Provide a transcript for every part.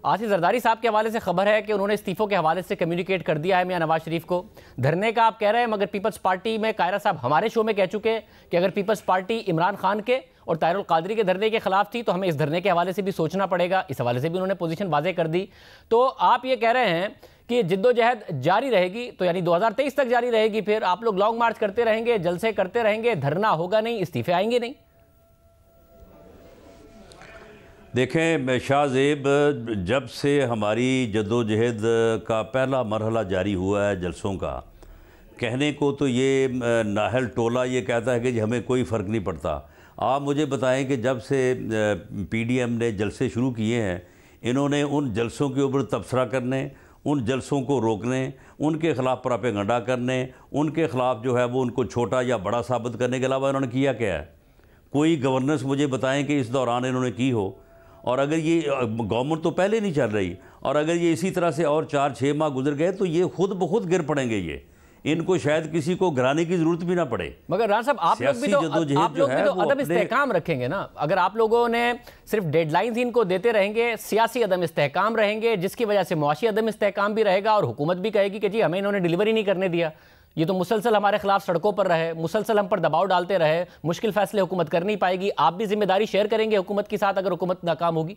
आसिफ जरदारी साहब के हवाले से खबर है कि उन्होंने इस्तीफों के हवाले से कम्युनिकेट कर दिया है मियां नवाज शरीफ को। धरने का आप कह रहे हैं, मगर पीपल्स पार्टी में कायरा साहब हमारे शो में कह चुके हैं कि अगर पीपल्स पार्टी इमरान खान के और ताहिरुल कादरी के धरने के खिलाफ थी तो हमें इस धरने के हवाले से भी सोचना पड़ेगा। इस हवाले से भी उन्होंने पोजीशन वाज़े कर दी। तो आप ये कह रहे हैं कि जिद्दोजहद जारी रहेगी, तो यानी 2023 तक जारी रहेगी, फिर आप लोग लॉन्ग मार्च करते रहेंगे, जलसे करते रहेंगे, धरना होगा नहीं, इस्तीफे आएंगे नहीं? देखें शाहजेब, जब से हमारी जद्दोजहद का पहला मरहला जारी हुआ है जलसों का, कहने को तो ये नाहल टोला ये कहता है कि जी हमें कोई फ़र्क नहीं पड़ता। आप मुझे बताएं कि जब से पीडीएम ने जलसे शुरू किए हैं, इन्होंने उन जलसों के ऊपर तबसरा करने, उन जलसों को रोकने, उनके ख़िलाफ़ प्रोपेगेंडा करने, उनके ख़िलाफ़ जो है वो उनको छोटा या बड़ा साबित करने के अलावा इन्होंने किया क्या है? कोई गवर्नेंस मुझे बताएं कि इस दौरान इन्होंने की हो। और अगर ये गवर्नमेंट तो पहले नहीं चल रही, और अगर ये इसी तरह से और 4-6 माह गुजर गए तो ये खुद ब खुद गिर पड़ेंगे। ये इनको शायद किसी को गिराने की जरूरत भी ना पड़े। मगर राना साहब, आप लोग भी तो अदम इस्तेहकाम रखेंगे ना। अगर आप लोगों ने सिर्फ डेडलाइंस इनको देते रहेंगे, सियासी अदम इस्तेहकाम रहेंगे, जिसकी वजह से मुआशी अदम इस्तेहकाम भी रहेगा और हुकूमत भी कहेगी कि जी हमें इन्होंने डिलीवरी नहीं करने दिया, ये तो मुसलसल हमारे खिलाफ सड़कों पर रहे, मुसलसल हम पर दबाव डालते रहे, मुश्किल फैसले हुकूमत कर नहीं पाएगी। आप भी जिम्मेदारी शेयर करेंगे हुकूमत के साथ अगर हुकूमत नाकाम होगी?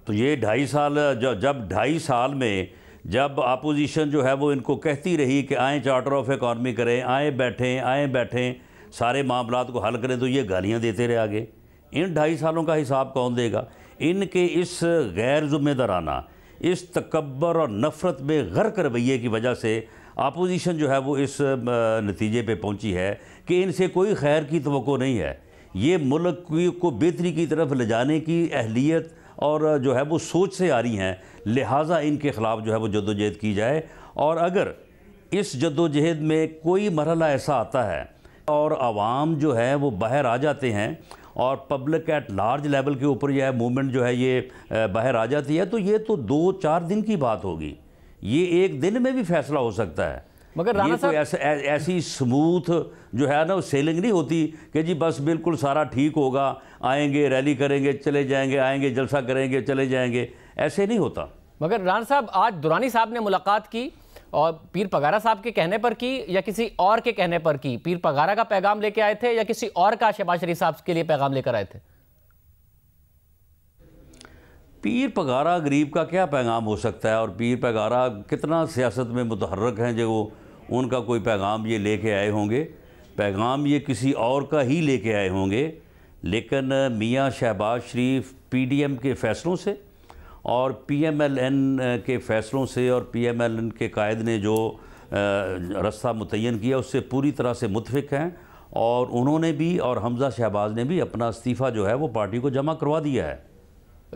तो ये 2.5 साल, जब 2.5 साल में जब अपोजिशन जो है वो इनको कहती रही कि आएँ चार्टर ऑफ इकॉनमी करें, आएँ बैठें, सारे मामलात को हल करें, तो ये गालियाँ देते रहे आगे। इन 2.5 सालों का हिसाब कौन देगा? इनके इस गैर ज़िम्मेदाराना, इस तकब्बर और नफ़रत में गर्क रवैये की वजह से अपोजिशन जो है वो इस नतीजे पे पहुंची है कि इनसे कोई खैर की तवक्को नहीं है। ये मुल्क को बेहतरी की तरफ ले जाने की अहलियत और जो है वो सोच से आ रही हैं, लिहाजा इनके ख़िलाफ़ जो है वो जद्दोजहद की जाए। और अगर इस जद्दोजहद में कोई मरहला ऐसा आता है और आवाम जो है वो बाहर आ जाते हैं और पब्लिक एट लार्ज लेवल के ऊपर यह मूवमेंट जो है ये बाहर आ जाती है, तो ये तो 2-4 दिन की बात होगी। ये एक दिन में भी फैसला हो सकता है। मगर राना साहब, ऐसी स्मूथ जो है ना सेलिंग नहीं होती कि जी बस बिल्कुल सारा ठीक होगा, आएंगे रैली करेंगे चले जाएंगे, आएंगे जलसा करेंगे चले जाएंगे, ऐसे नहीं होता। मगर राना साहब, आज दुरानी साहब ने मुलाकात की और पीर पगारा साहब के कहने पर की या किसी और के कहने पर की? पीर पगारा का पैगाम लेके आए थे या किसी और का शहबाज शरीफ साहब के लिए पैगाम लेकर आए थे? पीर पगारा गरीब का क्या पैगाम हो सकता है? और पीर पगारा कितना सियासत में मुतहर्रक हैं जो उनका कोई पैगाम ये लेके आए होंगे? पैगाम ये किसी और का ही लेके आए होंगे। लेकिन मियाँ शहबाज शरीफ पीडीएम के फ़ैसलों से और पीएमएलएन के फ़ैसलों से और पीएमएलएन के कायद ने जो रास्ता मुतय्यन किया उससे पूरी तरह से मुतफिक हैं। और उन्होंने भी और हमजा शहबाज ने भी अपना इस्तीफ़ा जो है वो पार्टी को जमा करवा दिया है।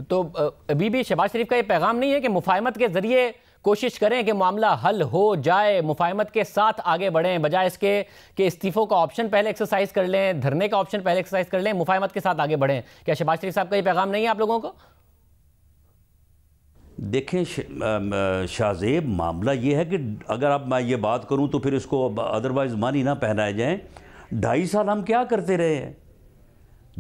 तो अभी भी शहबाज शरीफ का ये पैगाम नहीं है कि मुफाहमत के ज़रिए कोशिश करें कि मामला हल हो जाए, मुफाहमत के साथ आगे बढ़ें, बजाय इसके कि इस्तीफ़ों का ऑप्शन पहले एक्सरसाइज कर लें, धरने का ऑप्शन पहले एक्सरसाइज कर लें, मुफाहमत के साथ आगे बढ़ें? क्या शहबाज शरीफ साहब का ये पैगाम नहीं है आप लोगों को? देखें शाहजेब, मामला ये है कि अगर अब मैं ये बात करूं तो फिर इसको अदरवाइज़ मानी ना पहनाए जाएं। 2.5 साल हम क्या करते रहे हैं?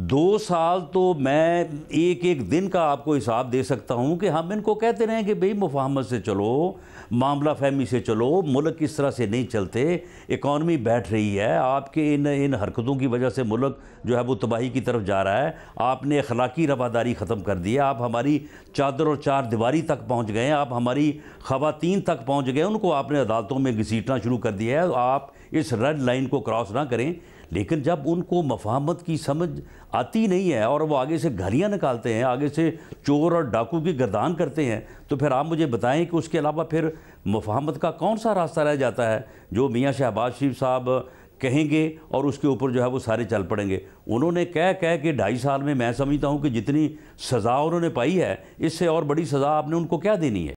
2 साल तो मैं एक दिन का आपको हिसाब दे सकता हूं कि हम इनको कहते रहे कि भाई मुफाहमत से चलो, मामला फहमी से चलो, मुल्क इस तरह से नहीं चलते, इकॉनमी बैठ रही है, आपके इन हरकतों की वजह से मुल्क जो है वो तबाही की तरफ जा रहा है, आपने अखलाकी रवादारी ख़त्म कर दी है, आप हमारी चादर और चार दीवारी तक पहुँच गए, आप हमारी ख़वातीन तक पहुँच गए, उनको आपने अदालतों में घसीटना शुरू कर दिया है। आप इस रेड लाइन को क्रॉस ना करें। लेकिन जब उनको मुफाहमत की समझ आती नहीं है और वो आगे से गालियाँ निकालते हैं, आगे से चोर और डाकू की गर्दान करते हैं, तो फिर आप मुझे बताएं कि उसके अलावा फिर मुफाहमत का कौन सा रास्ता रह जाता है जो मियाँ शहबाज शरीफ साहब कहेंगे और उसके ऊपर जो है वो सारे चल पड़ेंगे? उन्होंने कह के 2.5 साल में मैं समझता हूँ कि जितनी सज़ा उन्होंने पाई है, इससे और बड़ी सज़ा आपने उनको क्या देनी है?